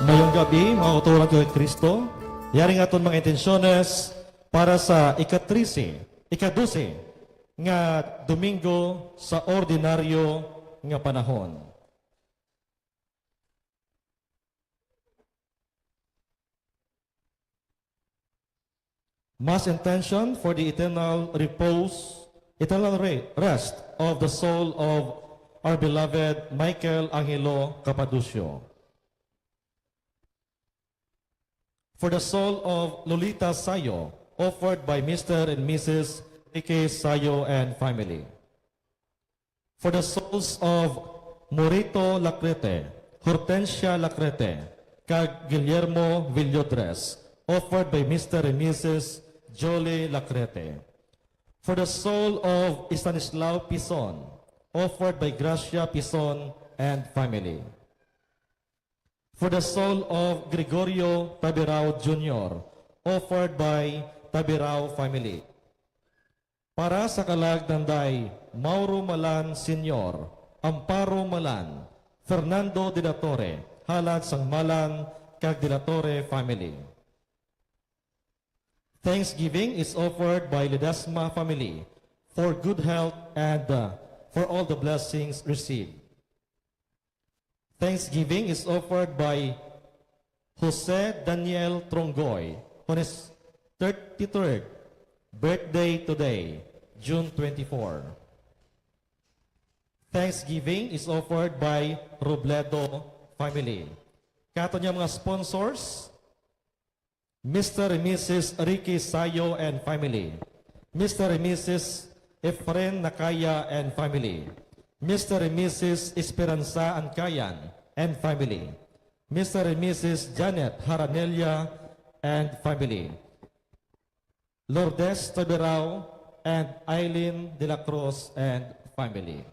Mayong gabi, mga utulang kay Kristo. Yari nga itong mga intensyones para sa ika-12 nga Domingo sa ordinaryo nga panahon. Mass intention for the eternal rest of the soul of our beloved Michael Angelo Capadocio. For the soul of Lolita Sayo, offered by Mr. and Mrs. A.K. Sayo and family. For the souls of Morito Lacrete, Hortensia Lacrete, kag Guillermo Villodres, offered by Mr. and Mrs. Jolie Lacrete. For the soul of Stanislao Pison, offered by Gracia Pison and family. For the soul of Gregorio Tabirao Jr., offered by Tabirao family. Para sa kalagdanday, Mauro Malan Sr., Amparo Malan, Fernando de la Torre, halad sang Malan, kag de la Torre family. Thanksgiving is offered by Ledesma family for good health and for all the blessings received. Thanksgiving is offered by Jose Daniel Trongoy on his 33rd birthday today, June 24. Thanksgiving is offered by Robledo family. Kato niya mga sponsors, Mr. and Mrs. Ricky Sayo and family, Mr. and Mrs. Efren Nakaya and family, Mr. and Mrs. Esperanza Ancayan and family, Mr. and Mrs. Janet Haranelia and family, Lourdes Tabirao and Eileen de la Cruz and family.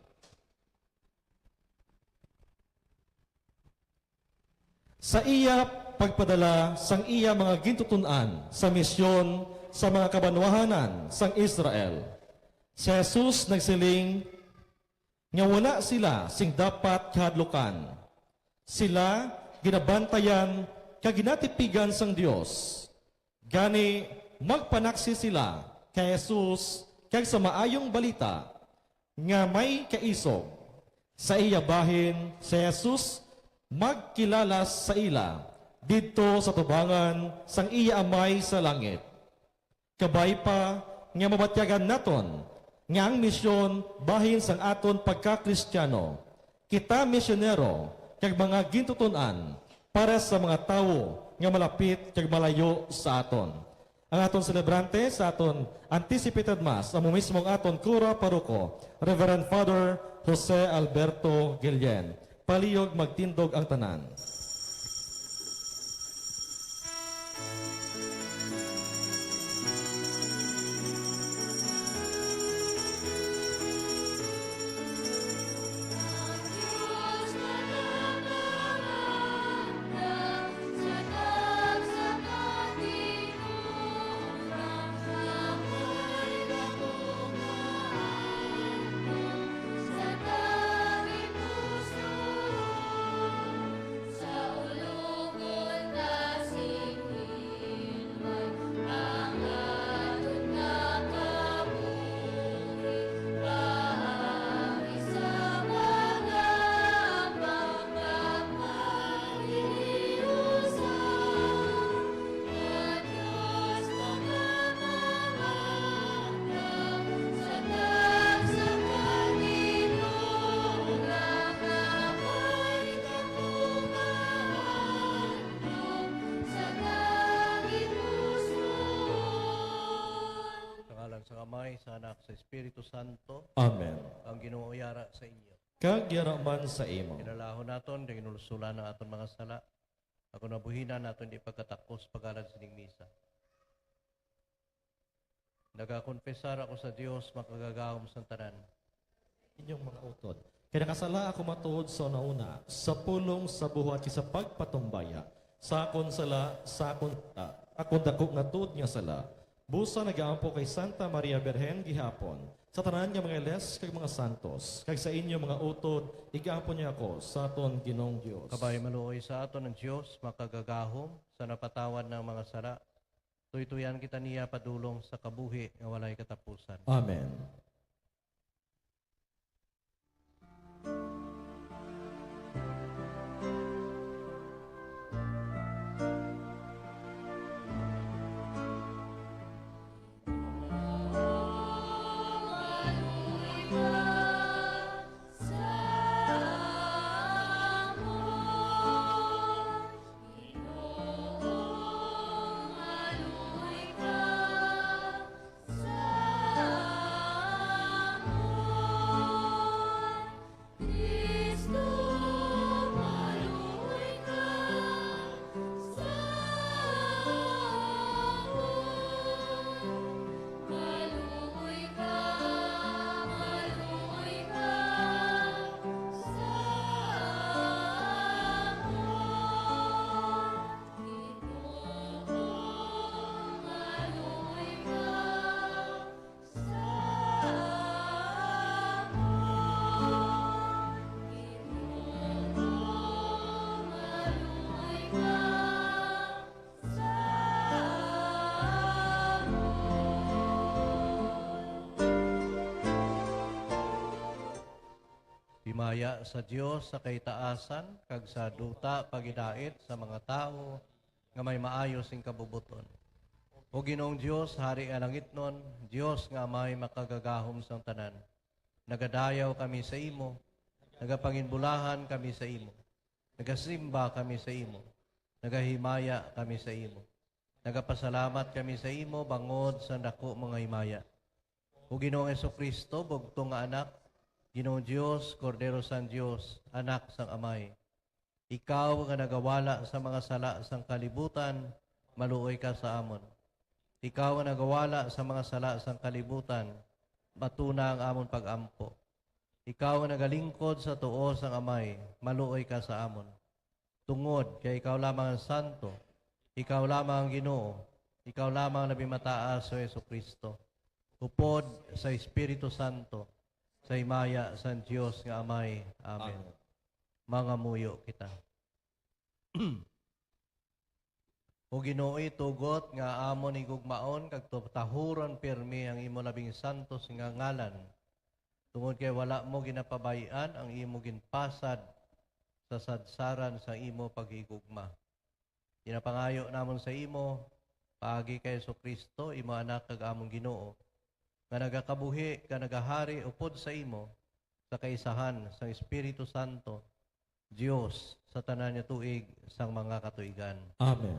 Sa iya pagpadala sang iya mga gintutunan sa misyon sa mga kabanwahanan sang Israel, si Jesus nagsiling nga wala sila sing dapat kahadlukan. Sila ginabantayan kag ginatipigan sang Dios. Gani magpanaksi sila kay Jesus kag sa maayong balita nga may kaisog. Sa iya bahin si Jesus magkilala sa ila didto sa tubangan sang iya amay sa langit. Kabay pa nga mabatyagan naton nga ang misyon bahin sang aton pagka-Kristiyano. Kita misyonero kag mga gintutunan para sa mga tawo nga malapit kag malayo sa aton. Ang aton celebrante sa aton anticipated mass, ang mismong aton kura paruko, Reverend Father Jose Alberto Guillen. Palihog magtindog ang tanan. Sa Anak, sa Espiritu Santo. Amen. Ang Ginoo yara sa inyo. Kag yaraman sa imo. Kinalahon naton, kag inulusulan ng aton mga sala. Ako nabuhinan naton di pagkatakos pagalan sining misa. Nagakonfesar ako sa Dios makagagahom sa tanan. Inyong mga utod. Kaya nakasala ako matuod sa nauna, sa pulong, sa buhat, sa pagpatumbaya, sa akon sala, sa akon dako nga tuod nga sala. Busa nagaampo kay Santa Maria Berhen gihapon, sa tanan nga mga iles kag mga santos, kag sa inyo mga utod, igapon niya ako sa aton Ginoong Dios. Kabay maluoy sa aton ng Diyos, makagagahom sa napatawad ng mga sala. Tuytuyan kita niya padulong sa kabuhi nga walay katapusan. Amen. Himaya sa Dios sa kaitaasan, kag sa duta pagidait sa mga tao nga may maayo sing kabubuton. O Ginoong Dios, hari ang langitnon, Dios nga may makagagahom sang tanan. Nagadayaw kami sa imo, nagapanginbulahan kami sa imo, nagasimba kami sa imo, nagahimaya kami sa imo. Nagapasalamat kami sa imo bangod sa dako mga himaya. O Ginoong Jesucristo, bugtong nga anak, Ginoong Diyos, Kordero San Diyos, Anak sang Amay. Ikaw nga nagawala sa mga sala sang kalibutan, maluoy ka sa amon. Ikaw nga nagawala sa mga sala sang kalibutan, matuna ang amon pag-ampo. Ikaw nga nagalingkod sa tuo sang Amay, maluoy ka sa amon. Tungod kay ikaw lamang ang santo, ikaw lamang ang Ginoo, ikaw lamang ang nabimataas sa Jesucristo. Upod sa Espiritu Santo, sa himaya sa Diyos nga Amay. Amen. Mga muyo kita. O Ginooy tugot nga amon igugmaon kag tahuron pirmi ang imo labing santos nga ngalan. Tungod kay wala mo ginapabayan ang imo ginpasad sa sadsaran sa imo pagigugma. Ginapangayo namon sa imo paagi kay Jesucristo, imo anak kag among Ginoo, nga nagakabuhi, ka nagahari upod sa imo, sa kaisahan, sa Espiritu Santo, Diyos, sa tanan niya tuig, sang mga katuigan. Amen.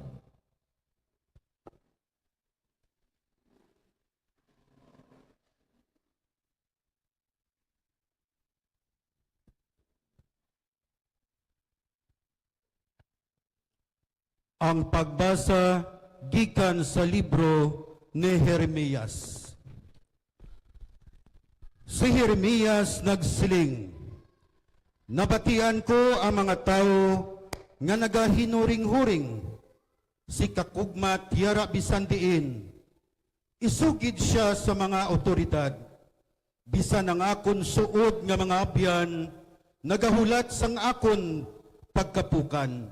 Ang pagbasa gikan sa libro ni Jeremias. Si Jeremias nagsiling, nabatian ko ang mga tao nga nagahinuring-huring, si kakugma tiyara bisan diin. Isugid siya sa mga otoridad, bisan ang akon suod nga mga abyan, nagahulat sang akon pagkapukan.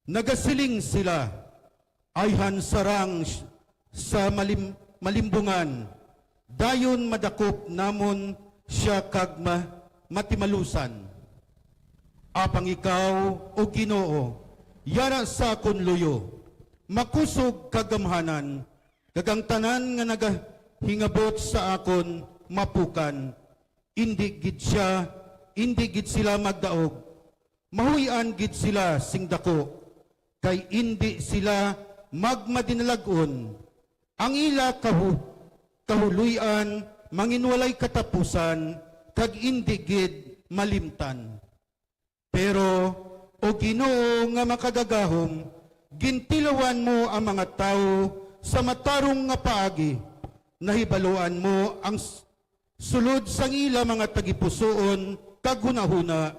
Nagasiling sila, ayhan sarang sa malimbungan, dayon madakop namon siya kag matimalusan. Apang ikaw o Ginoo, yara sa akon luyo, makusog kagamhanan, kagang tanan nga nagahingabot sa akon mapukan. Indi gid sila magdaog, mahuyan gid sila sing dako, kay indi sila magmadinalagon. Ang ila kahuluyan, manginwalay katapusan, kag indi gid malimtan. Pero, o Ginoo nga makagagahom, gintilawan mo ang mga tao sa matarong nga paagi, nahibaluan mo ang sulod sang ila mga tagipusoon, kag hunahuna.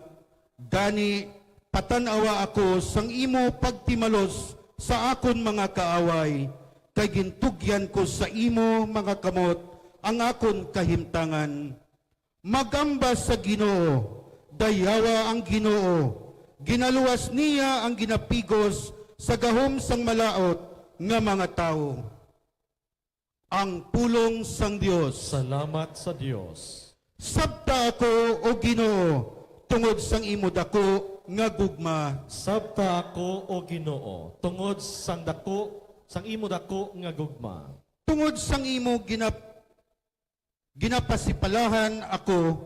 Gani, patanawa ako sang imo pagtimalos sa akon mga kaaway, kay gintugyan ko sa imo mga kamot ang akon kahimtangan. Magambas sa Ginoo, dayawa ang Ginoo, ginaluwas niya ang ginapigos sa gahom sang malaot nga mga tao. Ang pulong sang Dios. Salamat sa Dios. Sabta ako o Ginoo, tungod sang imo dako nga gugma. Sabta ako o Ginoo, tungod sang imo dako nga gugma. Tungod sang imo ginapasipalahan ako,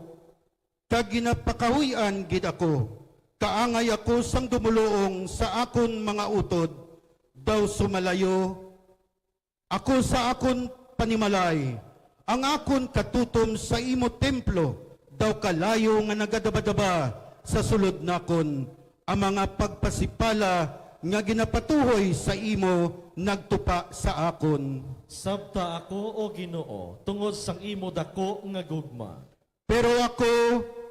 kag ginapakahuyan gid ako. Kaangay ako sang dumuluong sa akon mga utod, daw sumalayo. Ako sa akon panimalay, ang akon katutom sa imo templo, daw kalayo nga nagadabadaba sa sulod nakon. Ang mga pagpasipala nga ginapatuhoy sa imo nagtupa sa akon. Sabta ako o Ginoo, tungod sang imo dako nga gugma. Pero ako,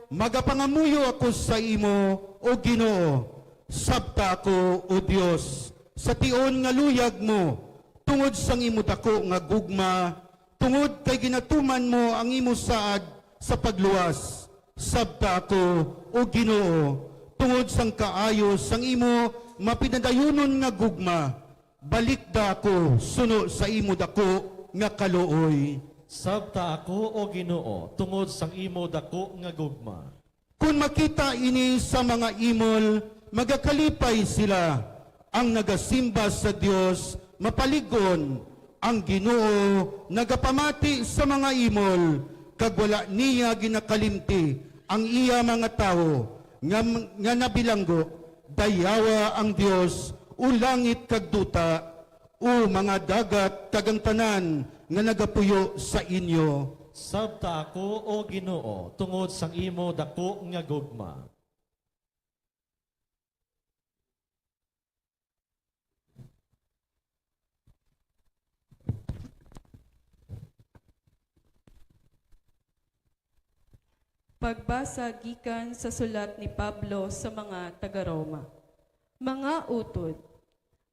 magapangamuyo ako sa imo, o Ginoo. Sabta ako, o Dios, sa tion nga luyag mo, tungod sang imo dako nga gugma, tungod kay ginatuman mo ang imo saad sa pagluwas. Sabta ako, o Ginoo, tungod sang kaayo sang imo mapinadayunon nga gugma, balikda ako suno sa imo dako nga kaluoy. Sabta ako o Ginoo, tungod sang imo dako nga gugma. Kung makita ini sa mga imol, magakalipay sila. Ang nagasimba sa Dios, mapaligon. Ang Ginoo, nagapamati sa mga imol, kag wala niya ginakalimti ang iya mga tao, nga nabilanggo, dayawa ang Dios, o langit kag duta, o mga dagat kag ang tanan, nga nagapuyo sa inyo. Sabta ako o Ginoo, tungod sang imo dako nga gugma. Pagbasa gikan sa sulat ni Pablo sa mga taga-Roma. Mga utod,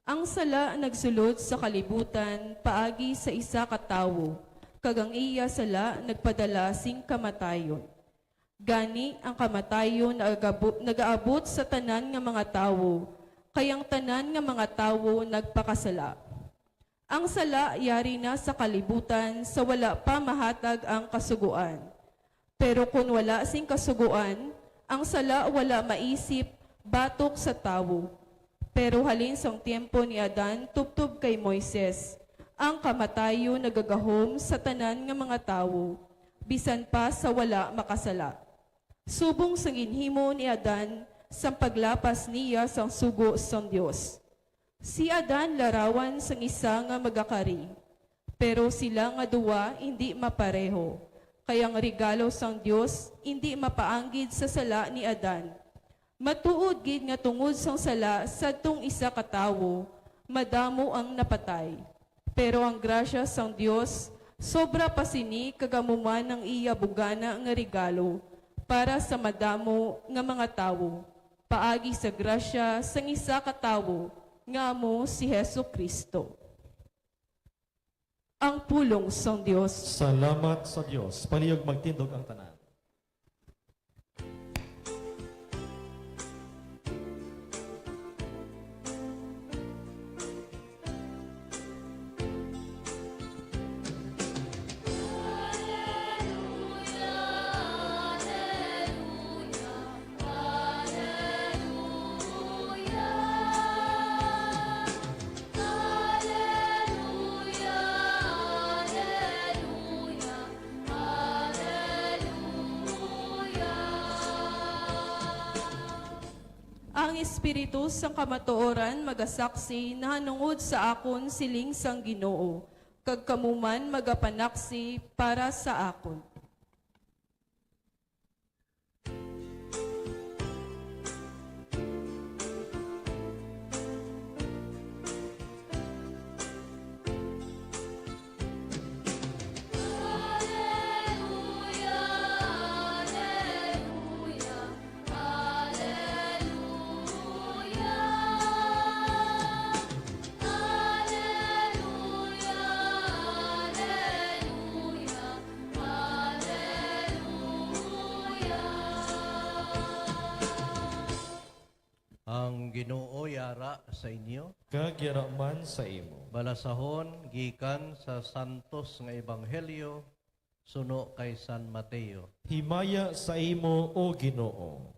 ang sala nagsulod sa kalibutan paagi sa isa ka tawo, kag ang iya sala nagpadala sing kamatayon. Gani ang kamatayon nagaabot sa tanan nga mga tawo, kayang tanan nga mga tawo nagpakasala. Ang sala yari na sa kalibutan sa wala pa mahatag ang kasuguan. Pero kung wala sing kasuguan, ang sala wala maisip batok sa tawo. Pero halin sang tiempo ni Adan tubtob kay Moises, ang kamatayo nagagahom sa tanan nga mga tawo, bisan pa sa wala makasala. Subong sang ginhimo ni Adan sang paglapas niya sang sugo sang Dios. Si Adan larawan sang isa nga magakari, pero sila nga duwa hindi mapareho. Kaya ang regalo sang Dios hindi mapaanggid sa sala ni Adan. Matuod gid nga tungod sang sala sadtong isa ka tawo, madamo ang napatay. Pero ang grasya sang Dios sobra pa sini kagamuman ng iya bugana nga regalo para sa madamo nga mga tawo. Paagi sa grasya sang isa ka tawo nga amo si Hesukristo. Ang pulong sang Dios. Salamat sa Dios. Palihog magtindog ang tanan. Ang Espiritu sang kamatuoran magasaksi na hanungod sa akon siling sang Ginoo, kag kamuman magapanaksi para sa akon. dula sa inyo. kag yaraman sa imo. Balasahon gikan sa santos nga ebanghelyo suno kay San Mateo. Himaya sa imo, O Ginoo.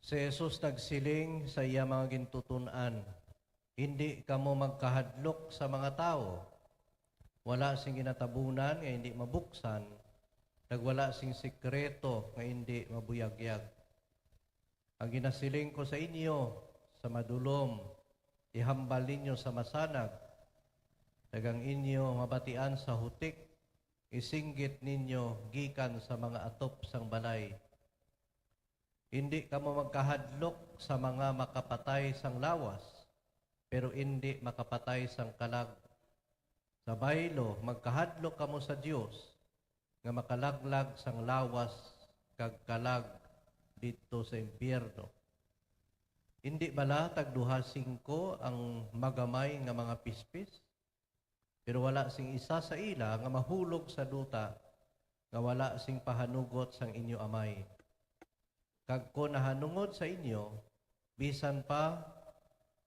Si Jesus nagsiling sa iya mga gintutunan, hindi kamo magkahadlok sa mga tao. Wala sing ginatabunan nga hindi mabuksan, nagwala sing sikreto nga hindi mabuyagyag. Ang ginasiling ko sa inyo, sa madulom, ihambal ninyo sa masanag, dagang inyo mabatian sa hutik, isinggit ninyo gikan sa mga atop sang balay. Hindi kamo magkahadlok sa mga makapatay sang lawas, pero hindi makapatay sang kalag. Sa baylo, magkahadlok kamo sa Dios nga makalaglag sang lawas kag kalag dito sa impyerno. Hindi bala tagduha singko ang magamay nga mga pispis, pero wala sing isa sa ila nga mahulog sa duta nga wala sing pahanugot sang inyo amay. Kag ko nahanungod sa inyo, bisan pa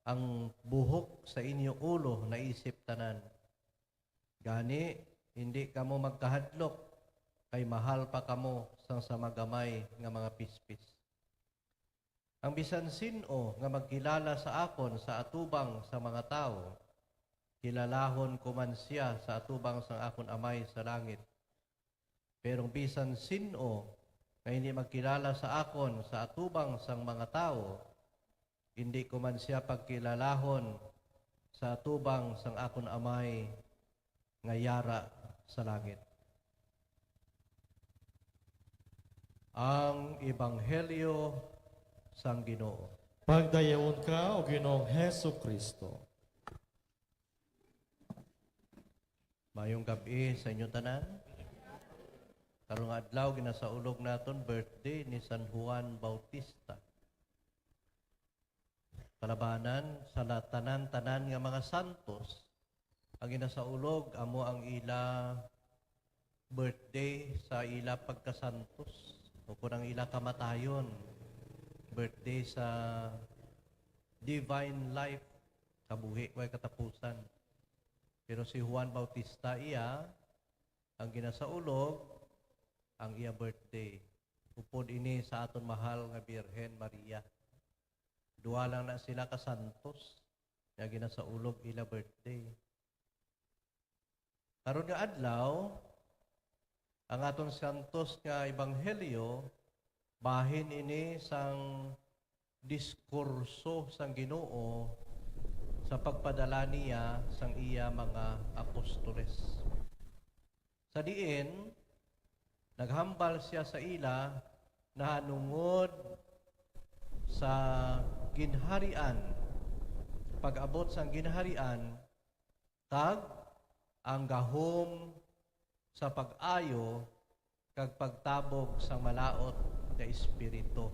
ang buhok sa inyo ulo na isip tanan. Gani, hindi kamo magkahadlok, kay mahal pa kamo sang sa magamay nga mga pispis. Ang bisan sino nga magkilala sa akon sa atubang sa mga tao, kilalahon ko man siya sa atubang sang akon amay sa langit. Pero bisan sino nga hindi magkilala sa akon sa atubang sang mga tao, hindi ko man siya pagkilalahon sa atubang sang akon amay nga yara sa langit. Ang Ebanghelyo sang Ginoo. Pagdayawon ka, O Ginoong Hesu Kristo. Mayong gabi sa inyo tanan. Karong adlaw ginasaulog naton birthday ni San Juan Bautista. Kalabanan sa tanan-tanan nga mga santos, ang ginasaulog amo ang ila birthday sa ila pagkasantos o kung ang ila kamatayon, birthday sa divine life, kabuhi way katapusan. Pero si Juan Bautista iya ang ginasaulog ang iya birthday. Upod ini sa aton mahal nga Birhen Maria. Duwa lang na sila ka santos nga ginasaulog ila birthday. Karon nga adlaw, ang aton santos nga ebanghelyo bahin ini sang diskurso sang Ginoo sa pagpadala niya sang iya mga apostoles. Sa diin, naghambal siya sa ila na hanungod sa ginharian, pag-abot sang ginharian, kag ang gahom sa pag-ayo kag pagtabog sa malaot nga espiritu.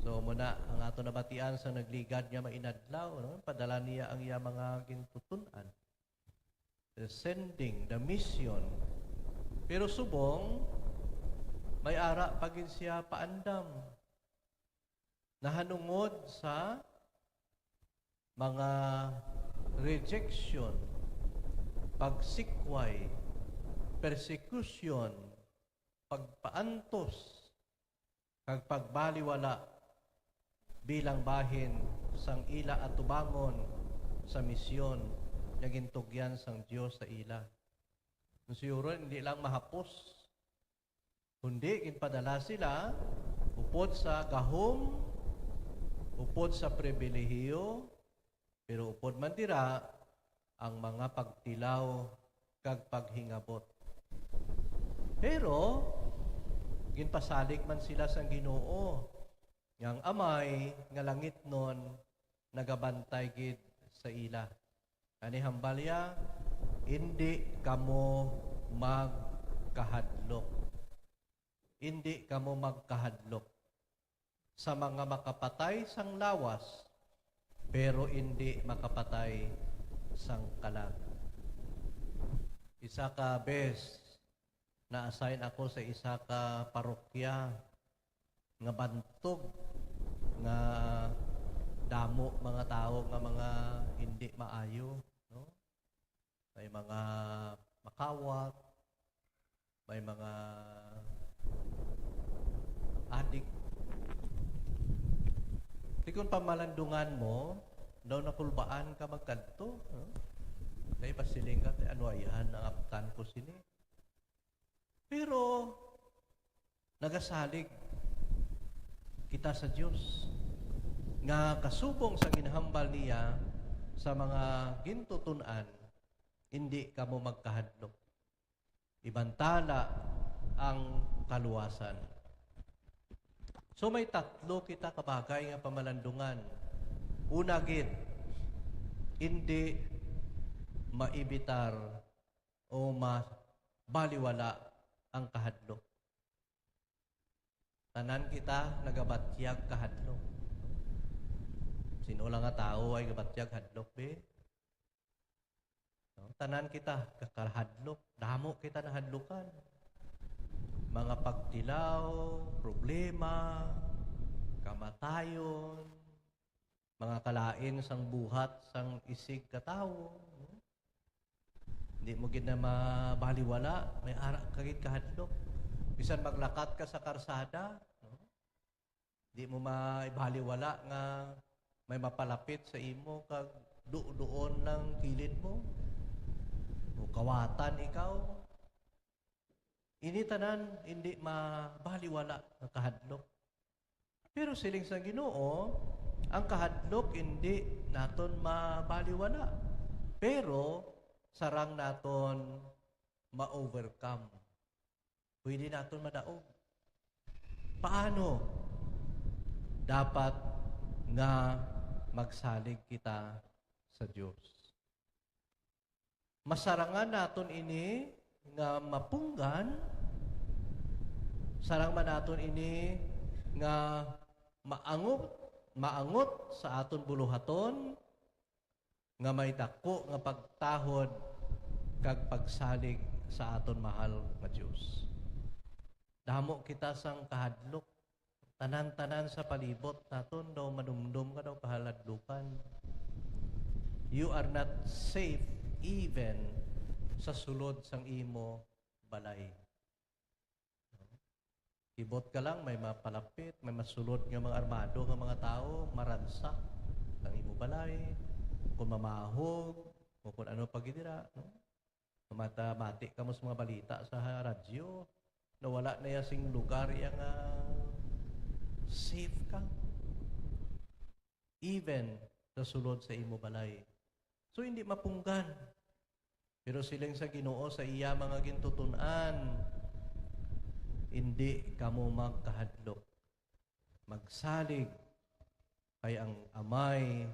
So muna ang ato nabatian sa nagligad nga mainadlaw, no? Padala niya ang iya mga gintutunan. The sending, the mission. Pero subong, may ara pagin siya paandam. Nahanungod sa mga rejection, pagsikway, persecution, pagpaantos, kag pagbaliwala bilang bahin sang ila atubangon sa misyon nga gintugyan sang Dios sa ila. Siguro hindi lang mahapos, kundi ginpadala sila upod sa gahom, upod sa pribilehiyo, pero upod man dira ang mga pagtilaw kag paghingabot. Pero ginpasalig man sila sang Ginoo, ngang amay nga langit nun nagabantay gid sa ila. Ani hambalya, hindi kamo magkahadlok. Hindi kamo magkahadlok sa mga makapatay sang lawas, pero hindi makapatay sang kalag. Isa ka bes na-assign ako sa isa ka parokya nga bantog nga damo mga tao nga mga hindi maayo, no? May mga makawat, may mga adik. Di kung pamalandungan mo, daw nakulbaan ka magkanto, no? Kaya pasiling ka, ano ayan, ang aptan ko sini. Pero, nagasalig kita sa Diyos nga kasubong sa ginhambal niya sa mga gintutunan, hindi ka mo magkahadlok. Ibantala ang kaluwasan. So may tatlo kita kabagay nga pamalandungan. Una gid, hindi maibitar o mabaliwala ang kahadlok. Tanan kita nagabatyag kahadlok. Sino lang nga tao ay gabatyag hadlok, be? No? Tanan kita kakahadlok. Damo kita na hadlukan. Mga pagtilaw, problema, kamatayon, mga kalain sang buhat, sang isig katawo. No? Hindi mo gid na mabaliwala, may ara kagit kahadlok. Bisan maglakat ka sa karsada, no? Hindi mo maibaliwala nga may mapalapit sa imo kag doon ng kilid mo. O kawatan ikaw. Ini tanan hindi mabaliwala ang kahadlok. Pero siling sa Ginoo, ang kahadlok hindi naton mabaliwala. Pero sarang naton ma-overcome. Pwede naton madaog. Paano? Dapat nga magsalig kita sa Diyos. Masarangan naton ini nga mapunggan, sarang man naton ini nga maangot sa aton buluhaton, nga may dako nga pagtahod kag pagsalig sa aton mahal nga Diyos. Damo kita sang kahadlok. Tanan-tanan sa palibot naton daw manumdum ka daw kahaladlukan. You are not safe even sa sulod sang imo balay. Ibot ka lang, may mapalapit, may masulod nga mga armado nga mga tao, maransak ang imo balay, kung mamahog, o kung ano pagidira. No? Mati ka mo sa mga balita sa radyo, na wala na yasing lugar yang safe ka. Even sa sulod sa imo balay. So, hindi mapunggan. Pero silang sa Ginoo, sa iya mga gintutunan, hindi kamo magkahadlok. Magsalig kay ang amay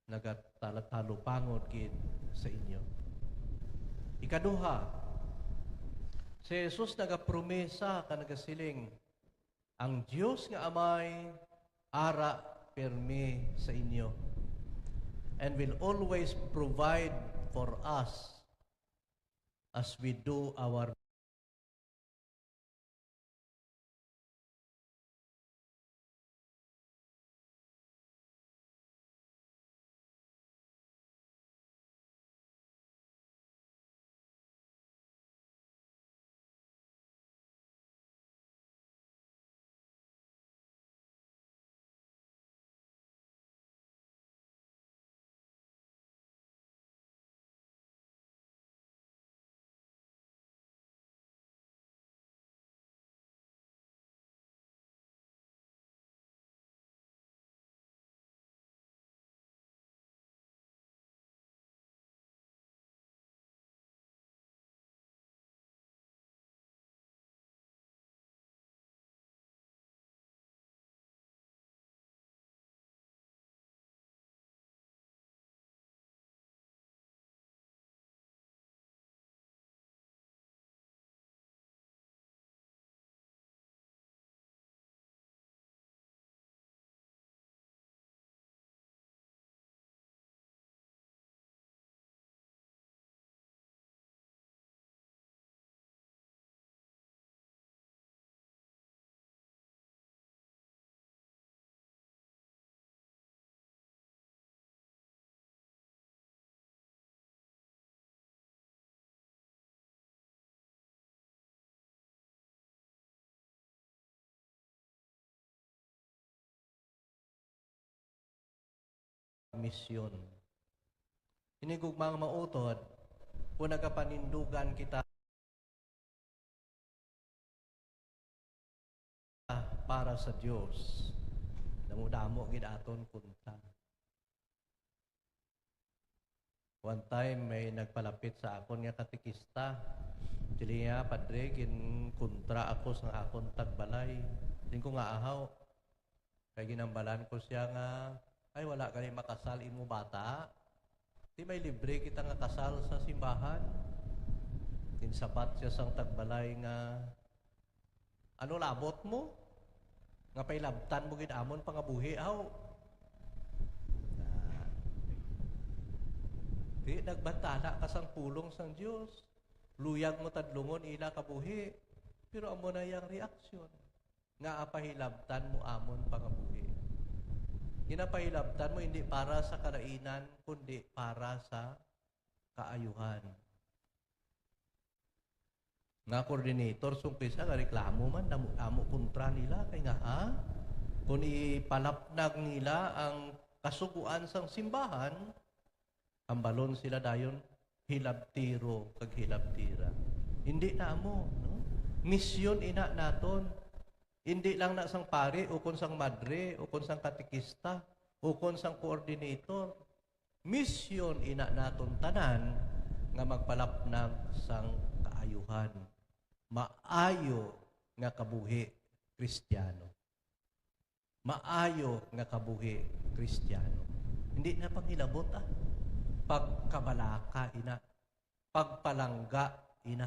nagatalupangod gid sa inyo. Ikaduha, si Jesus nagapromesa ka nagasiling, ang Diyos nga amay ara permi sa inyo and will always provide for us as we do our misyon. Inigog mga mautod, kung nagapanindugan kita para sa Diyos, damo-damo gid aton kunta. One time may nagpalapit sa akon nga katikista. Dili nga, padre, kontra ako sa akon tagbalay. Din ko nga ahaw. Kaya ginambalan ko siya nga, ay wala ka rin makasal imo bata. Di may libre kita nga kasal sa simbahan. Dinsabat siya sang tagbalay nga, ano labot mo? Nga pailabtan mo ginamon pangabuhi, aw. Di nagbantala ka sang pulong sang Diyos. Luyag mo tadlungon ila kabuhi. Pero amo na yang reaksyon. Nga apahilabtan mo amon pangabuhi. Ginapahilabtan mo hindi para sa kalainan, kundi para sa kaayuhan. Nga coordinator, sumpisa, reklamo man, amo kontra nila. Kaya nga, kung ipalapnag nila ang kasuguan sang simbahan, ang balon sila dayon, hilabtiro, kag hilabtira. Hindi na mo, no? Misyon ina naton. Hindi lang na sang pare, o kung sang madre, o kung sang katikista, o kung sang coordinator. Misyon ina naton tanan, nga magpalapnag sang kaayuhan. Maayo nga kabuhi Kristiyano. Maayo nga kabuhi Kristiyano. Hindi na pangilabot Pagkabalaka ina. Pagpalangga ina.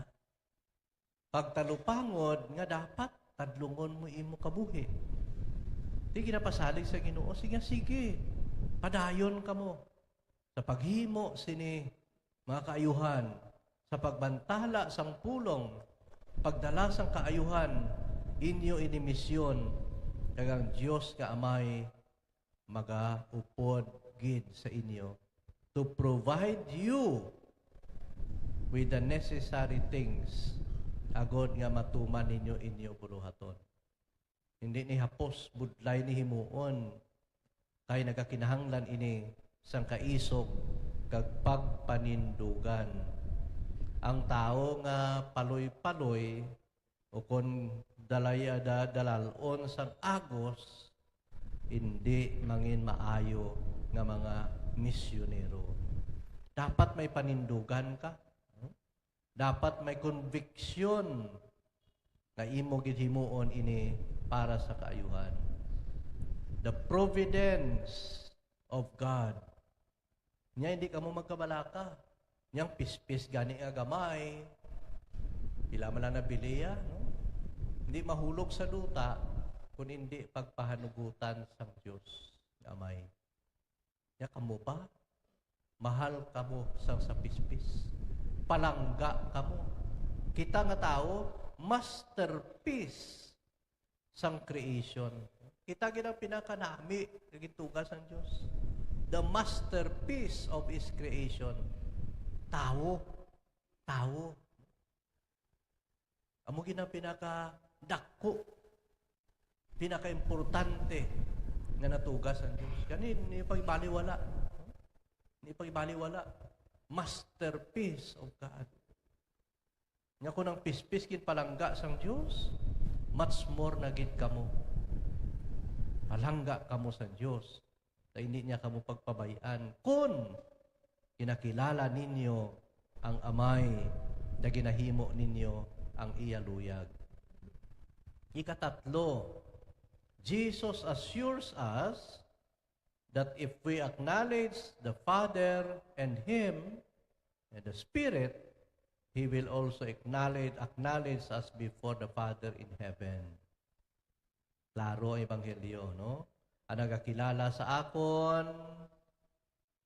Pagtalupangod nga dapat tadlungon mo imo kabuhi. Di ginapasalig sa Ginoo, sige. Padayon ka mo sa paghimo sini mga kaayuhan, sa pagbantala sang pulong, pagdala sang kaayuhan, inyo inimisyon, kagang Diyos ka Amay magaupod gid sa inyo to provide you with the necessary things agod nga matuman ninyo inyo buluhaton. Hindi ni hapos budlay ni himuon kay nagakinahanglan ini sang kaisog kag pagpanindugan. Ang tao nga paloy-paloy o kon dalalon sang agos hindi mangin maayo nga mga misyonero. Dapat may panindugan ka. Dapat may conviction na imo gid himuon ini para sa kaayuhan. The providence of God. Nya hindi ka mo magkabalaka. Nyang pispis gani nga gamay. Pila man lang nabiliya, no? Hindi mahulog sa duta kung hindi pagpahanugutan sa Diyos. Gamay. Ya kamo pa, mahal kamo sang sa pispis. Palangga kamo. Kita nga tao, masterpiece sang creation. Kita ginang pinakanami, nagitugas ang Diyos. The masterpiece of His creation. Tao. Amo ginang pinakadako, pinaka-importante nga natugas ang Diyos. Kani, ni pagbaliwala. Masterpiece of God. Nga kung ang pispis kin palangga sang Diyos, much more na gid kamo. Palangga kamo sa Diyos. Na hindi niya kamo pagpabayaan. Kung kinakilala ninyo ang Amay na ginahimo ninyo ang iyaluyag. Ikatatlo, Jesus assures us that if we acknowledge the Father and Him and the Spirit, He will also acknowledge us before the Father in heaven. Klaro ang Ebanghelyo, no? Ang nagakilala sa akon,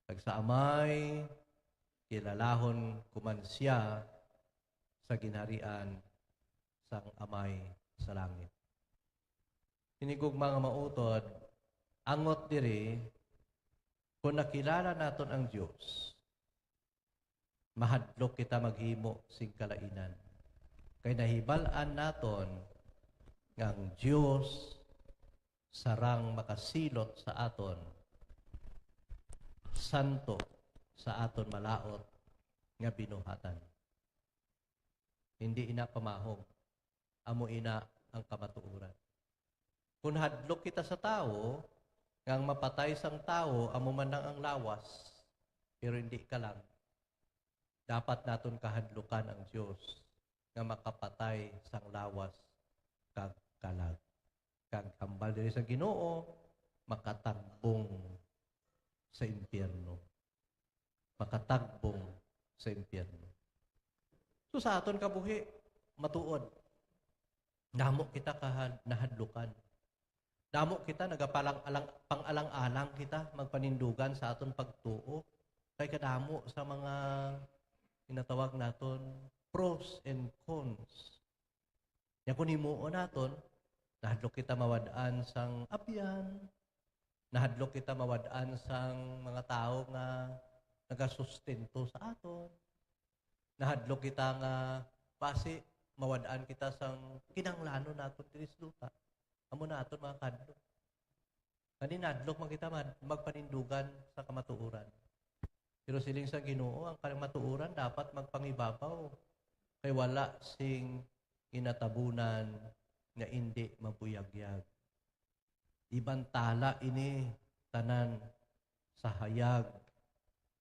kag sa Amay, kilalahon kuman siya sa ginharian sang Amay sa langit. Hinigog mga mautod, angot diri, kung nakilala naton ang Diyos, mahadlok kita maghimo sing kalainan. Kay nahibalaan naton nga ang Diyos sarang makasilot sa aton santo sa aton malaot nga binuhatan. Hindi ina pamahong, amo ina ang kamatuoran. Kung hadlok kita sa tao, ngang mapatay sang tao, amo man lang ang lawas, pero hindi ka lang. Dapat naton kahadlukan ang Diyos nga makapatay sang lawas kag kalag. Kag hambal diri sa Ginoo, makatagbong sa impyerno. Makatagbong sa impyerno. So sa aton kabuhi, matuod. Damo kita nahadlukan. Damo kita pang-alang-alang kita magpanindugan sa aton pagtuo. Kay kadamo sa mga inatawag naton pros and cons. Ya kung himuon naton, nahadlok kita mawadaan sang abyan, nahadlok kita mawadaan sang mga tao nga nagasustento sa aton. Nahadlok kita nga pasi mawadaan kita sang kinanglano naton diri sa luta. Amo naton mga kadlo. Kani nahadlok man kita magpanindugan sa kamatuoran. Pero siling sa Ginoo ang kamatuoran dapat magpangibabaw kay wala sing inatabunan nga hindi mabuyagyag. Ibantala ini tanan sa hayag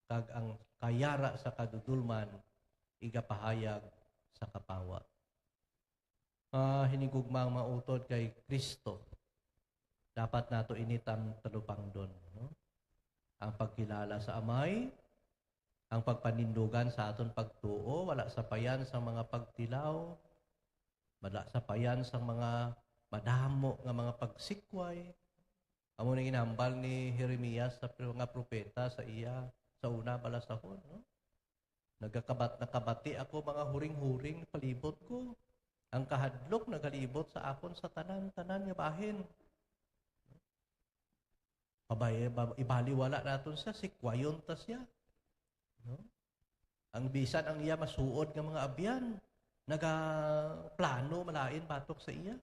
kag ang kayara sa kadudulman igapahayag sa kapawa. Hinigugmang mautod kay Kristo. Dapat nato initam talupangdon. No? Ang pagkilala sa Amay, ang pagpanindugan sa aton pagtuo, wala sapayan sa mga pagtilaw, wala sapayan sa mga madamo nga mga pagsikway. Amo nang inambal ni Jeremias sa mga propeta sa iya sa una balasahon, no? Nakabati ako mga huring-huring palibot ko. Ang kahadlok nagalibot sa akon sa tanan-tanan nga bahin. Ibaliwala naton siya, sikwayon ta siya. No? Ang bisan ang iya masuod nga mga abyan, nagaplano malain batok sa iya.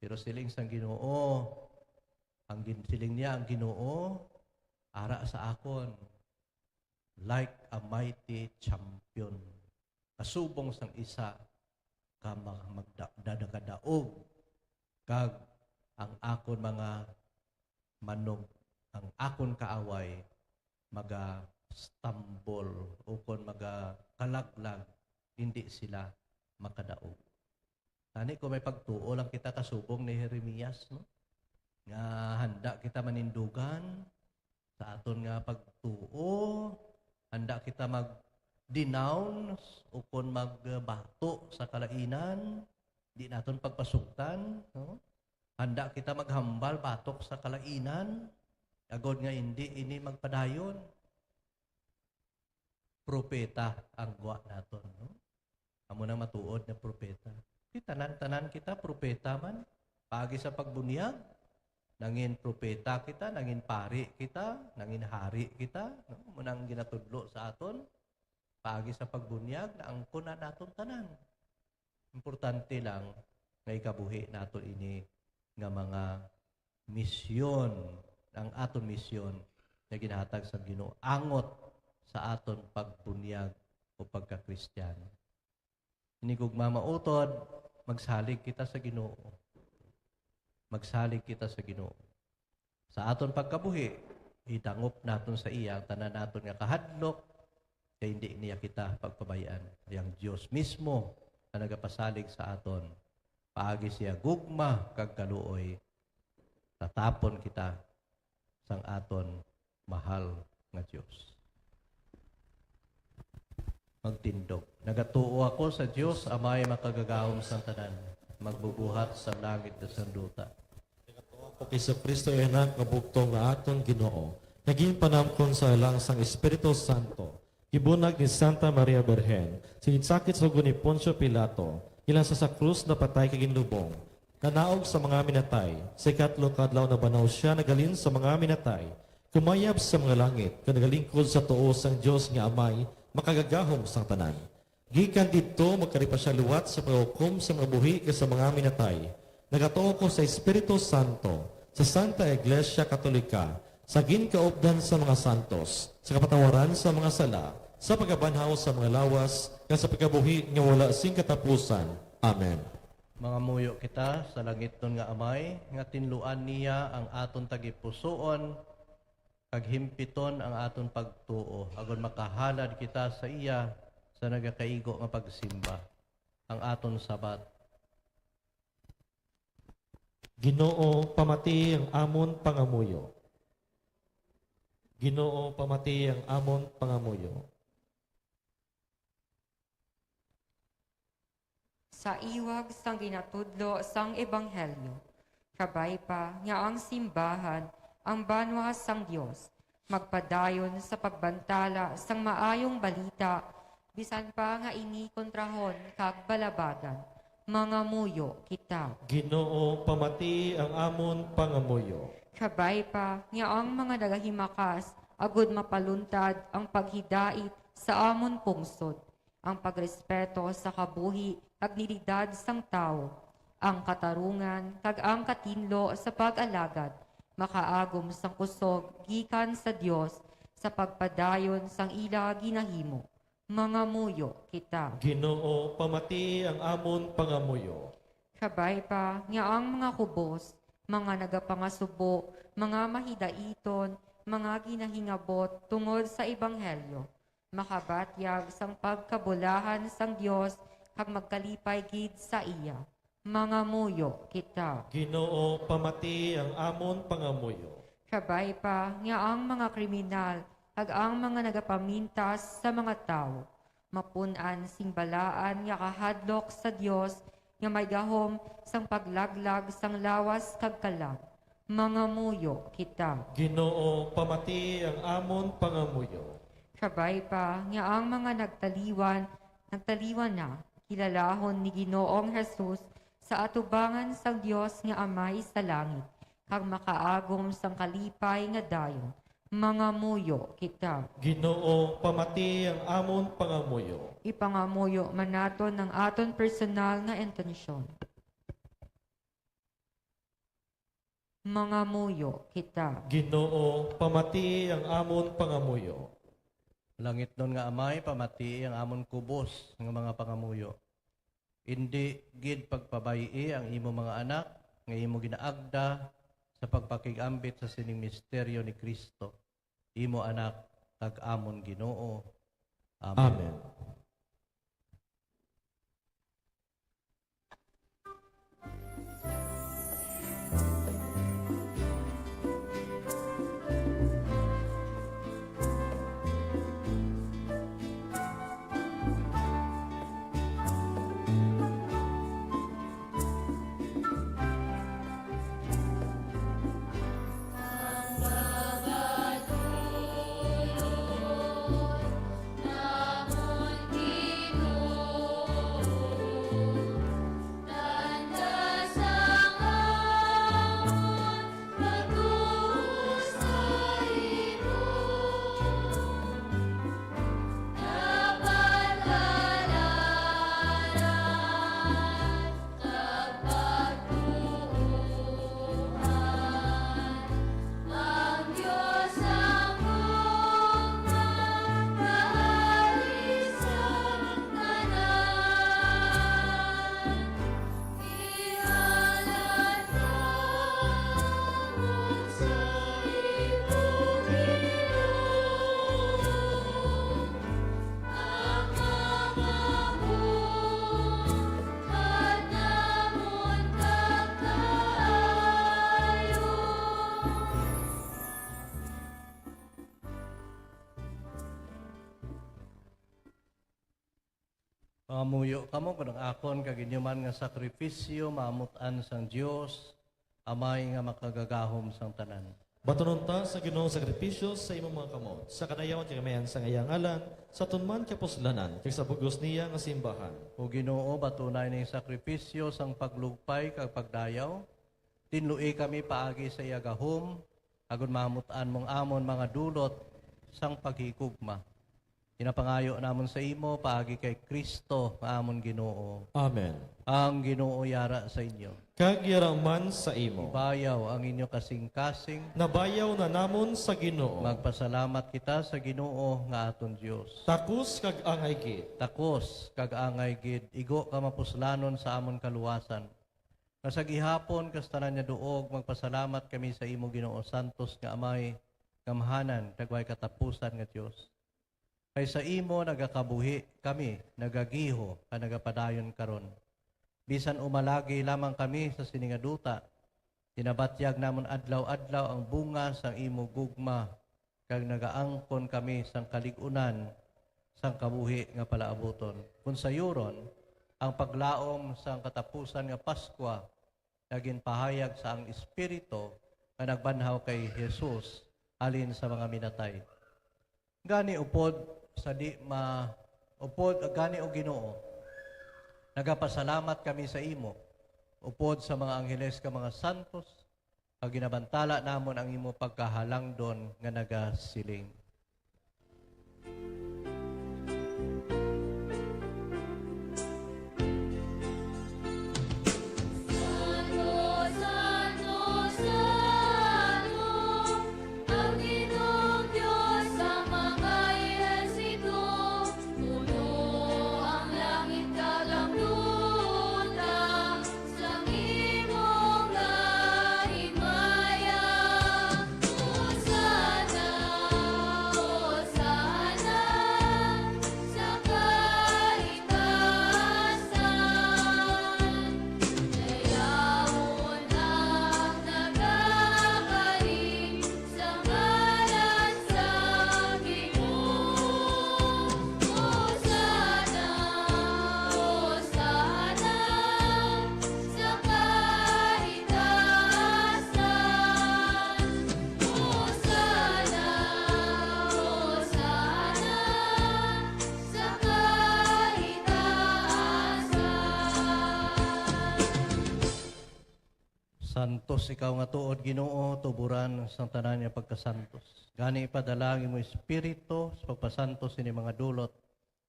Pero siling sang Ginoo, siling niya ang Ginoo, ara sa akon, like a mighty champion. Kasubong sang isa, ka magdadagadaog, kag ang akon mga manog, ang akon kaaway, maga-stumble, o kung maga-kalaglag, hindi sila makadaog. Tani, kung may pagtuo lang kita kasubong ni Jeremias, no? Nga handa kita manindugan sa aton nga pagtuo, handa kita mag-denounce o kung magbato sa kalainan, di naton pagpasugtan, no? Handa kita maghambal batok sa kalainan, agod nga ini magpadayon. Propeta ang gwa naton, no? Amo na matuod na propeta. Tanan-tanan kita propeta man, pagi sa pagbunyag, nangin propeta kita, nangin pari kita, nangin hari kita, no? Munang ginatudlo sa aton, pagi sa pagbunyag, na angkon na naton tanan. Importante lang nga ikabuhi naton ini nga mga misyon, ang aton misyon na ginahatag sa Ginoo, angot sa aton pagbunyag o pagka-Kristiyano. Hinigugma mautod, magsalig kita sa Ginoo. Magsalig kita sa Ginoo. Sa aton pagkabuhi, idangop naton sa iya, tanan naton nga kahadlok, kaya hindi niya kita pagpabayaan. Yang Diyos mismo na nagapasalig sa aton, paagi siya gugma kag kaluoy, tatapon kita sang aton mahal nga Diyos. Magtindog. Nagatuo ako sa Diyos, amay makagagahom sang tanan, magbubuhat sa langit at sa duta. O Kristo Kristo ay anak nga bugtong nga aton Ginoo. Naging panamkon sa lang sang Espiritu Santo. Ibunag ni Santa Maria Berhen. Sinitsakit sa ni Poncio Pilato. Ilang sa krus na patay kaginlubong. Nanaog sa mga minatay. Sa ikatlo kadlaw na banaw siya nagalin sa mga minatay. Kumayab sa mga langit. Kanagalingkod sa tuos ang Diyos nga amay makagagahom sang tanan. Gikan dito magkaripa siya luwat sa paghukom sa mga buhi ka sa mga minatay. Nagatuo ko sa Espiritu Santo, sa Santa Iglesia Katolika, sa ginkaupdan sa mga santos, sa kapatawaran sa mga sala, sa pagkabanhaw sa mga lawas, kag sa pagkabuhi nga wala sing katapusan. Amen. Mga muyo kita sa langit nun nga amay, nga tinluan niya ang aton tagipusoon, kag himpiton ang aton pagtuo, agon makahalad kita sa iya sa nagakaigo nga pagsimba, ang aton sabat. Ginoo, pamati ang amon pangamuyo. Ginoo, pamati ang amon pangamuyo. Sa iwag sang ginatudlo sang ebanghelyo, kabay pa nga ang simbahan ang banwa sang Dios, magpadayon sa pagbantala sang maayong balita, bisan pa nga ini kontrahon kag balabagan. Mga muyo kita. Ginoo, pamati ang amon pangamuyo. Kabay pa nga ang mga nagahimakas, agud mapaluntad ang paghidait sa amon pungsod, ang pagrespeto sa kabuhi kag nilidad sang tao, ang katarungan kag ang katinlo sa pag-alagad, makaagom sang kusog gikan sa Dios sa pagpadayon sang ila ginahimo. Mga muyo kita. Ginoo, pamati ang amon pangamuyo. Kabay pa nga ang mga kubos, mga nagapangasubo, mga mahidaiton, mga ginahingabot tungod sa ebanghelyo, makabatyag sang pagkabulahan sang Dios kag magkalipay gid sa iya. Mga muyo kita. Ginoo, pamati ang amon pangamuyo. Kabay pa nga ang mga kriminal kag ang mga nagapamintas sa mga tao, mapunan sing balaan nga kahadlok sa Dios nga may gahom sang paglaglag sang lawas kag kalag. Mga muyo kita. Ginoo, pamati ang amon pangamuyo. Kabay pa nga ang mga nagtaliwan na, kilalahon ni Ginoong Jesus sa atubangan sang Dios nga Amay sa langit, kag makaagom sang kalipay nga dayon. Mga muyo kita. Ginoo, pamati ang amon pangamuyo. Ipangamuyo man naton ng aton personal nga intensyon. Mga muyo kita. Ginoo, pamati ang amon pangamuyo. Langit nun nga amay, pamati ang amon kubos ng mga pangamuyo. Hindi gid pagpabayi ang imo mga anak, nga imo ginaagda sa pagpakigambit sa sining misteryo ni Kristo. Imo anak, kag amon Ginoo. Amen. Amen. Pangamuyo kamo kung akon kag inyuman nga sakripisyo maamutan sang Dios, amay nga makagagahom sang tanan. Batunon ta sa Ginoong sakripisyo sa imong mga kamot, sa kanayawan kay kamayan sa ngayangalan, sa tunman kapuslanan, kag sa bugos niya nga simbahan. O Ginoo, batunay ning sakripisyo sang paglugpay kag pagdayaw, tinlui kami paagi sa iya gahom, agon mamutan mong amon mga dulot sang paghikugma. Pinapangayo namon sa imo paagi kay Kristo nga amon Ginoo. Amen. Ang Ginoo yara sa inyo. Kagyaraman sa imo. Bayaw ang inyo kasing-kasing. Nabayaw na namon sa Ginoo. Magpasalamat kita sa Ginoo nga aton Dios. Takus kag angay gid. Takos kag angay gid igo ka mapuslanon sa amon kaluwasan. Nga sa gihapon kas tanan niya duog magpasalamat kami sa imo Ginoo Santos nga amay kamhanan dagway katapusan nga Dios. Kay sa imo nagakabuhi kami, nagagiho, ka nagapadayon karon. Bisan umalagi lamang kami sa siningaduta, tinabatyag namon adlaw-adlaw ang bunga sang imo gugma, kag nagaangkon kami sang kaligunan, sang kabuhi nga palaabuton. Kung sayuron, ang paglaom sang katapusan nga Paskwa, naging pahayag sa ang Espiritu nga nagbanhaw kay Jesus, alin sa mga minatay. Gani upod, sa di upod gani o Ginoo nagapasalamat kami sa imo upod sa mga angheles ka mga santos pag ginabantala namon ang imo pagkahalangdon nga nagasiling. Santos ikaw nga tuod Ginoo, tuburan sang tanan niya pagkasantos. Gani ipadalangin mo Espiritu sa pagpasantos ini mga dulot.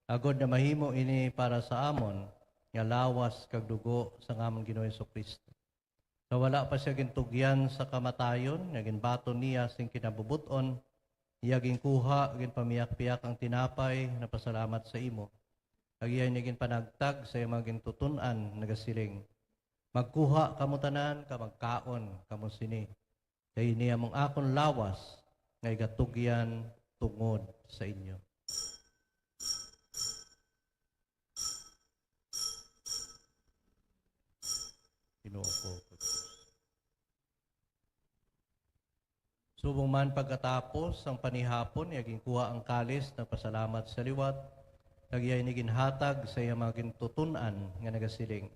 Agod na mahimo ini para sa amon, nga lawas kag dugo sa amon Ginoo Jesucristo. Sa wala pa siya gintugyan sa kamatayon, nga ginbaton niya sing kinabubuton, iya ginkuha, ginpamiyak-piyak ang tinapay, napasalamat sa imo. Agiya niya ginpanagtag sa iyang mga gintutunan, nagasiling. Magkuha kamo tanan, ka magkaon kamo sini. Kay niya mong akon lawas, ngay gatugyan tungod sa inyo. Ginoo ko. Subong man pagkatapos ang panihapon, yaging kuha ang kalis ng pasalamat sa liwat, nagyay ni ginhatag sa iya mga gintutunan nga nagasiling.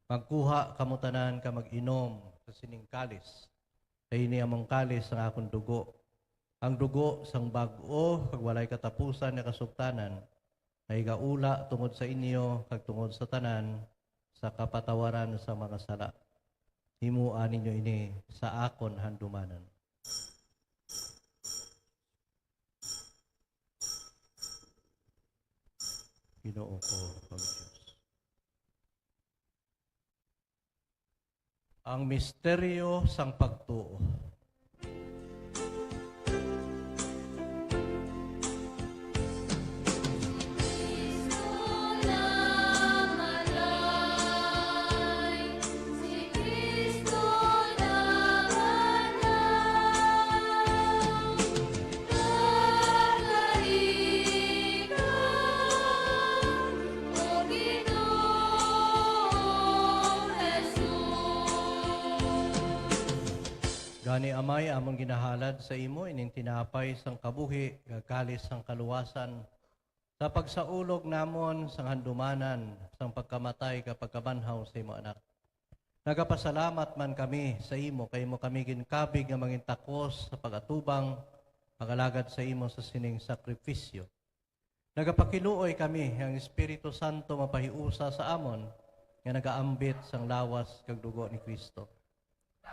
Magkuha kamutanan ka mag-inom sa sining kalis. Kay ini among kalis ang akong dugo. Ang dugo sang bag-o kag walay katapusan nga kasugtanan ay gaula tungod sa inyo kag tungod sa tanan sa kapatawaran sa mga sala. Himuan ninyo ini sa akon handumanan. Ginoo ko ang Diyos. Ang misteryo sang pagtuo. Gani amay among ginahalad sa imo ining tinapay sang kabuhi gakalis sang kaluwasan sa pagsaulog namon sang handumanan sang pagkamatay kapag kabanhaw sa imo anak. Nagapasalamat man kami sa imo kay mo kami ginkabig nga mangintakos sa pagatubang pagalagad sa imo sa sining sakripisyo. Nagapakiluoy kami ang Espiritu Santo mapahiusa sa amon nga nagaambit sang lawas kag dugo ni Kristo.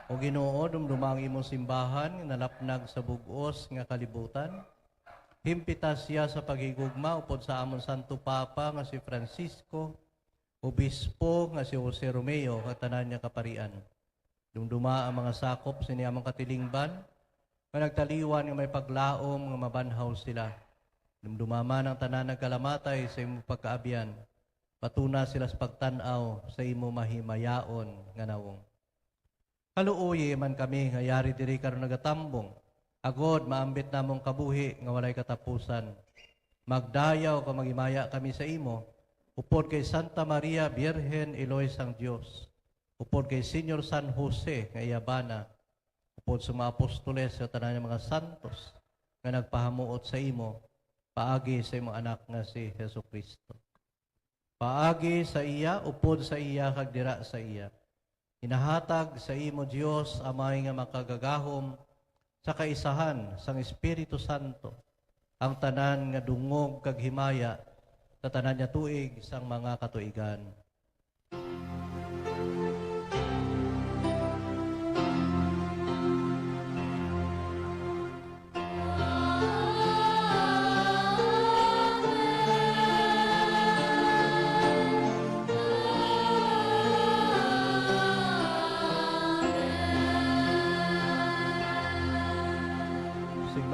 O Ginoo, dumdumang imong simbahan, nalapnag sa bugos nga kalibutan, Himpitas siya sa paghigugma upod sa amon Santo Papa nga si Francisco, Obispo nga si Jose Romeo, katanan niya kaparian. Dumduma ang mga sakop siniyamang katilingban, nga nagtaliwan nga may paglaom nga mabanhaw sila. Dumduma man ang tanan nagkalamatay sa imo pagkaabyan, patuna sila sa pagtanaw sa imo mahimayaon nga nawong. Kaluoy man kami nga yari diri karon nagatambong, agod maambit namong kabuhi nga walay katapusan. Magdayaw ka magimaya kami sa imo, upod kay Santa Maria Birhen Eloy sang Dios, upod kay Senyor San Jose nga iyabana, upod sa mga apostoles sa tanan ng mga santos nga nagpahamuot sa imo, paagi sa imong anak nga si Jesucristo. Paagi sa iya, upod sa iya, kag dira sa iya. Inahatag sa imo Dios amay nga makagagahom sa kaisahan sang Espiritu Santo, ang tanan nga dungog kag himaya sa tanan niya tuig sang mga katuigan.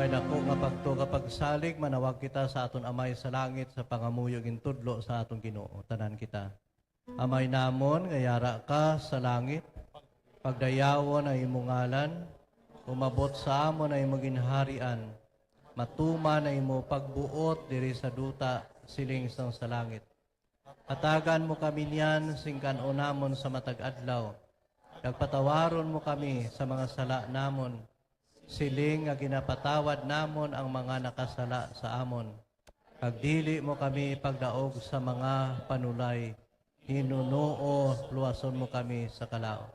May dako nga pagto kapag salig, manawag kita sa aton amay sa langit sa pangamuyog intudlo sa aton Ginoo. Tanan kita. Amay namon, ngayara ka sa langit, pagdayawon ay imong ngalan, umabot sa amon ay imong ginharian, matuman ay imo pagbuot diri sa duta siling sang sa langit. Hatagan mo kami niyan singkan unamon sa matag adlaw. Nagpatawaron mo kami sa mga sala namon, siling nga ginapatawad namon ang mga nakasala sa amon. Pagdili mo kami pagdaog sa mga panulay, hinunoo, luwason mo kami sa kalao.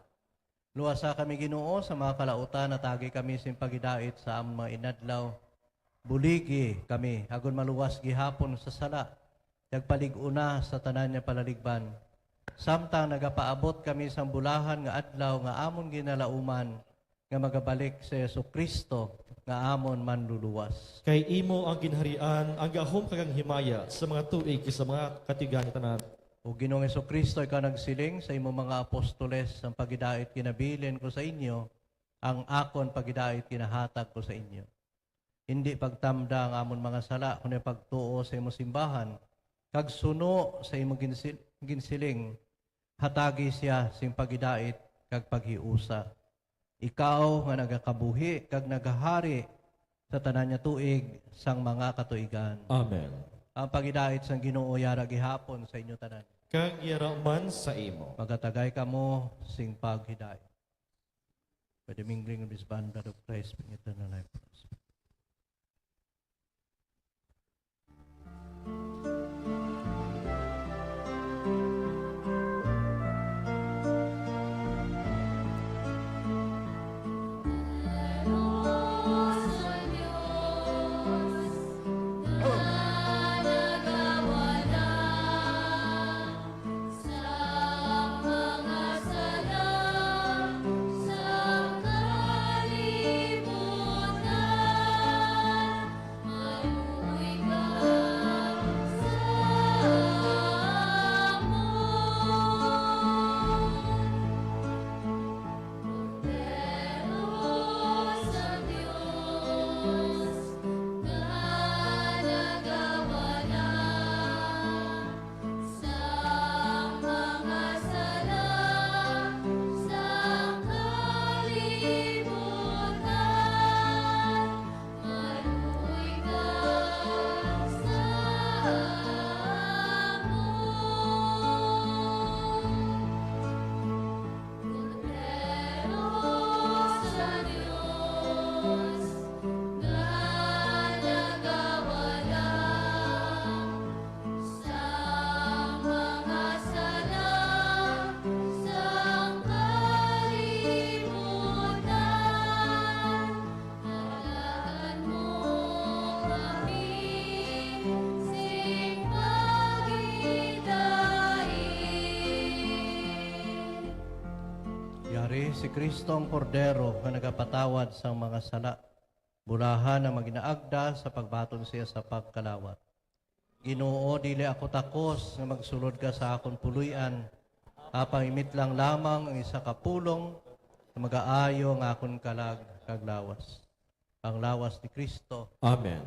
Luwasa kami Ginoo sa mga kalautan, natagi kami sin pagidait sa among mga inadlaw. Buligi kami, agon maluwas gihapon sa sala, nagpalig-una sa tanan niya palaligban. Samtang nagapaabot kami sa bulahan nga adlaw nga amon ginalauman, nga magabalik sa Jesucristo nga amon manluluwas. Kay imo ang ginharian, ang gahom kagang himaya sa mga tuig sa mga katigan tanan. O Ginoong Jesucristo, ikaw nagsiling sa imo mga apostoles ang pagidait kinabilin ko sa inyo, ang akon pagidait kinahatag ko sa inyo. Hindi pagtamda ang amon mga sala, kundi pagtuo sa imo simbahan, kag suno sa imo ginsiling, hatagi siya sing pagidait kag paghiusa. Ikaw nga nagakabuhi kag nagahari sa tanan niya tuig sang mga katuigan. Amen. Ang pagidait sang Ginoo yara gihapon sa inyo tanan. Kag man sa imo. Magatagay ka mo sing paghidait. Pwede mingling of this band, blood of Christ, bring eternal life. Si Kristong Kordero nga nagapatawad sa mga sala, Bulahan ang maginaagda sa pagbaton siya sa pagkalawat. Ginoo, dili ako takos nga magsulod ka sa akon puluyan, apang imit lang lamang ang isa ka pulong na mag-aayo ang akon kalag kaglawas. Ang lawas ni Kristo. Amen.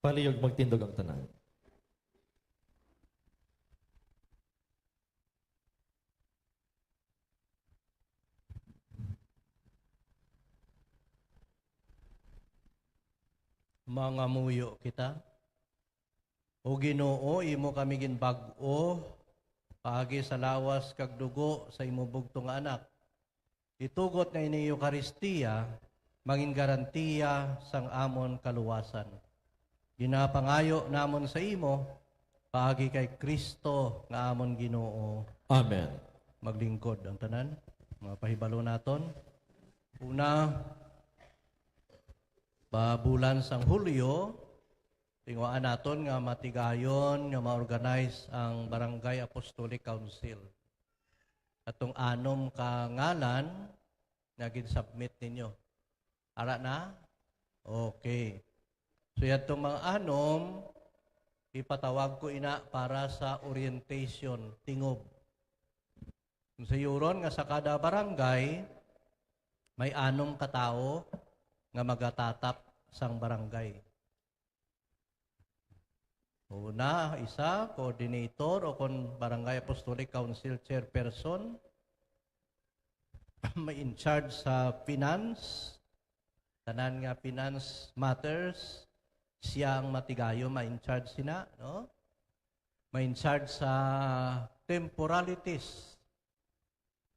Palihog magtindog ang tanan. Mga muyo kita, o Ginoo imo kami ginbag-o paagi sa lawas kag dugo sa imo bugtong anak. Itugot nga ini Eucharistia, mangin garantiya sang amon kaluwasan. Ginapangayo namon sa imo, paagi kay Kristo nga amon Ginoo. Amen. Maglingkod ang tanan, mga pahibalo naton. Una, bulan sang Hulyo, tinguaan naton nga matigayon nga ma-organize ang Barangay Apostolic Council. Atong anom ka ngalan nga gin-submit ninyo. Ara na? Okay. So yatong mga anom, ipatawag ko ina para sa orientation, tingob. Kung sa yuron nga sa kada barangay, may anom katao nga magatatap sang barangay. Una, isa, coordinator o kon Barangay Apostolic Council chairperson, may in charge sa finance, tanan nga finance matters, siya ang matigayo, may in charge sina, no? May in charge sa temporalities,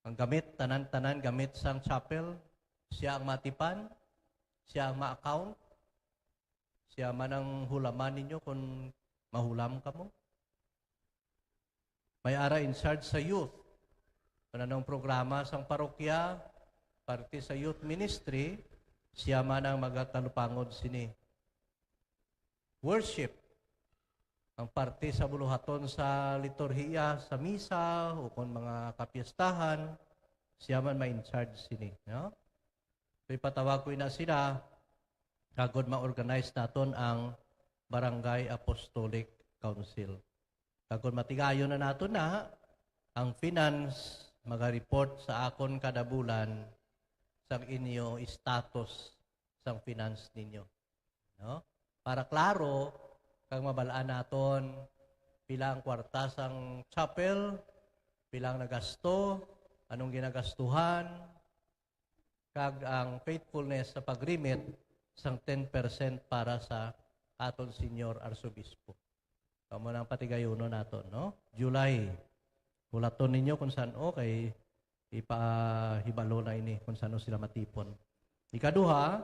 ang gamit, tanan-tanan gamit sang chapel, siya ang matipan, siya ang ma-account, siya man ang hulaman ninyo kung mahulam ka mo. May ara in charge sa youth. Kananong programa sang parokya, parte sa youth ministry, siya man ang magatalupangod sini. Worship, ang parte sa buluhaton sa liturhiya, sa misa, o kung mga kapiestahan, siya man may in charge sini. No? So ipatawag ko na sila, kagod ma-organize naton ang Barangay Apostolic Council. Kagod matigayon na nato na, ang finance, mag-report sa akon kada bulan sa inyo status sang finance ninyo. No? Para klaro, kag mabalaan naton pilang kwarta sang chapel, pilang nagasto, anong ginagastuhan, kag ang faithfulness sa pag-remit sang 10% para sa aton Senior Arsobispo. Kamo nang patigayuno naton, no? July. Hulaton ninyo kung saan kay ipahibalo na ini kung saan sila matipon. Ikaduha,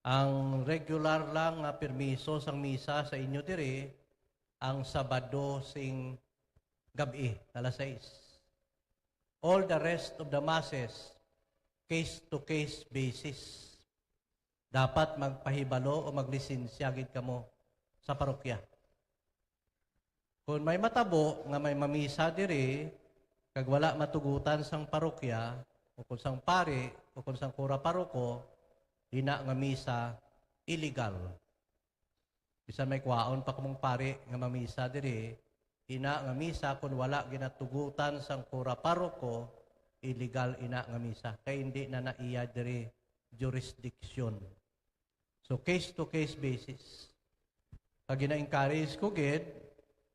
ang regular lang nga permiso sang misa sa inyo diri ang Sabado sing gabi, alas 6. All the rest of the masses, case-to-case basis. Dapat magpahibalo o maglisensya gid kamo sa parokya. Kung may matabo nga may mamisa diri kag wala matugutan sang parokya o kung sang pari o kung sang kura paroko, ina nga misa illegal. Bisan may kwaon pa kumong pari nga mamisa diri, ina nga misa kung wala ginatugutan sang kura paroko, illegal ina nga misa. Kay hindi na naiya diri jurisdiction. So, case-to-case basis. Pag ina-encourage ko, gid,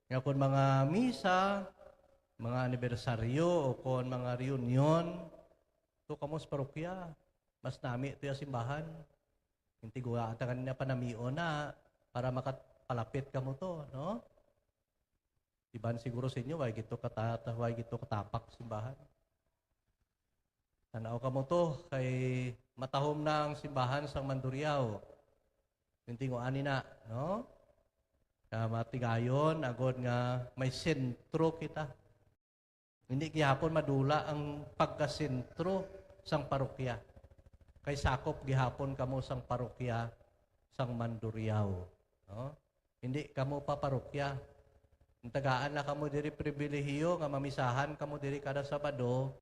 nga kung mga misa, mga anibersaryo, o kung mga reunion, ito kamo sa parokya, mas nami ito yung simbahan. Hindi ko ata kanina panamion na para makapalapit ka mo to, no? Iban siguro sa inyo, why gito katapak simbahan. Tanaw ka mo to, kay matahom na ang simbahan sa Mandurriao. Hindi ko ani na, no? Matigayon, agod nga may sentro kita. Hindi gihapon madula ang pagkasentro sang parokya. Kay sakop gihapon kamo sang parokya sang Mandurriao. No? Hindi kamo pa parokya. Tagaan na kamo diri pribilehiyo nga mamisahan kamo diri kada Sabado.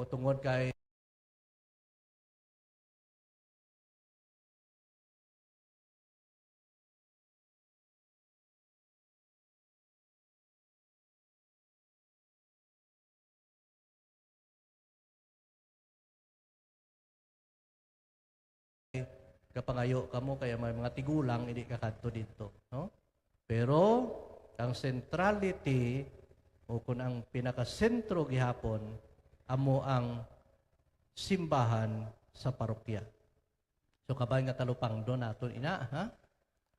tungod kay kapangayo kamo kaya may mga tigulang hindi kakadto dito, no? Pero ang centrality o kung ang pinakasentro gihapon amo ang simbahan sa parokya. So kabay nga talupangdo naton ina, ha?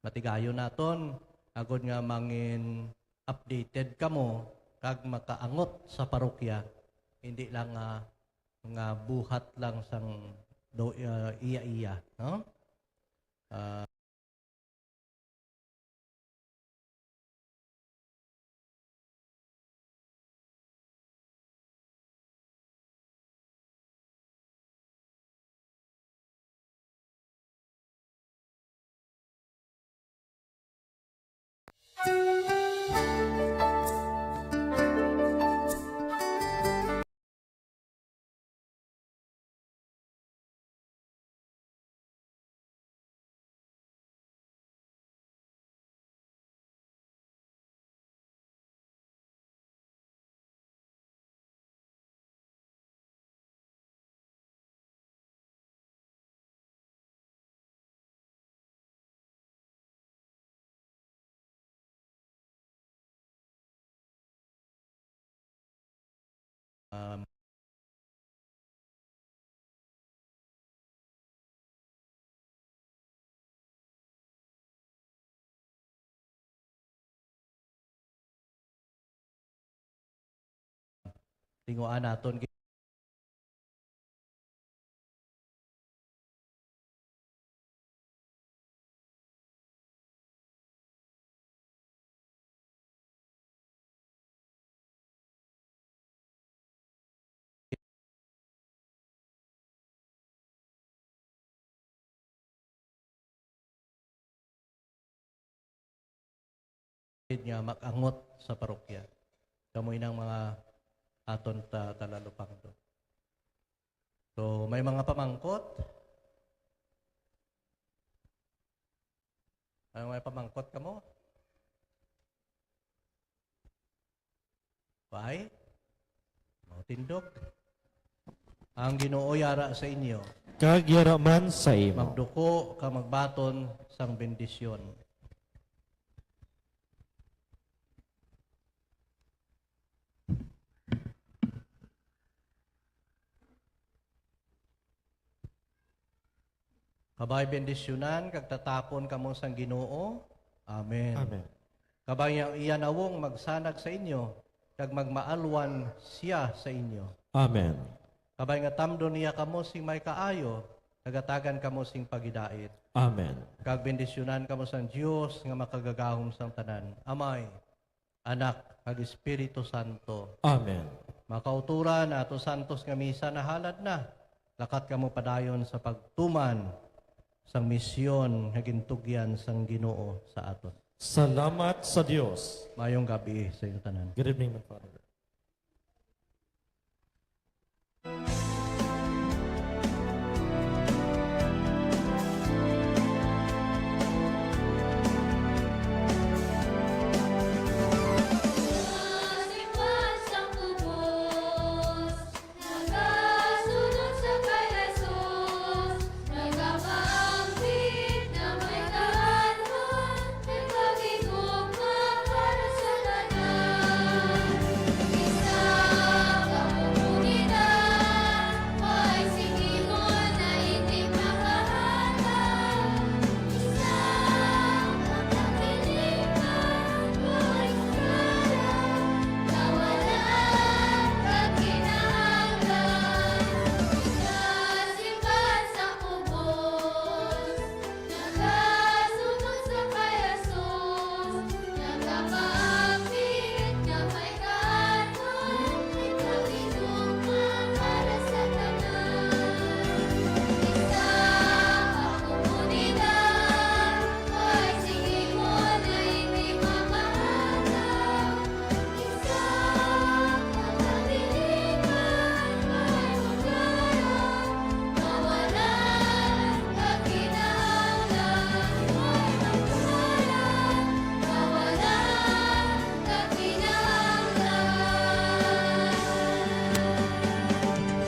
Matigayo naton agod nga mangin updated kamo kag makaangot sa parokya, hindi lang nga buhat lang sang iya-iya, no? Tinguan naton nga makangot sa parokya. Kamoy ng mga aton talalupang do. So, may mga pamangkot. May pamangkot ka mo? Bye? Tindog. Ang Ginoo yara sa inyo. Kag yaraman sa imo. Magduko ka magbaton sang bendisyon. Kabay bendisyonan, kag tatapon kamo sang Ginoo. Amen. Amen. Kabay iyan awong magsanag sa inyo, kag magmaalwan siya sa inyo. Amen. Kabay nga tamdo niya kamo sing may kaayo, nagatagan kamo sing pagidait. Amen. Kag bendisyonan kamo sang Dios nga makagagahom sang tanan. Amay, Anak, kag Espiritu Santo. Amen. Makauturan ato santos nga misa na halad na. Lakat kamo padayon sa pagtuman sang misyon nga gintugyan sang Ginoo sa aton. Salamat sa Dios. Mayong gabi sa inyo tanan. Good evening, my Father.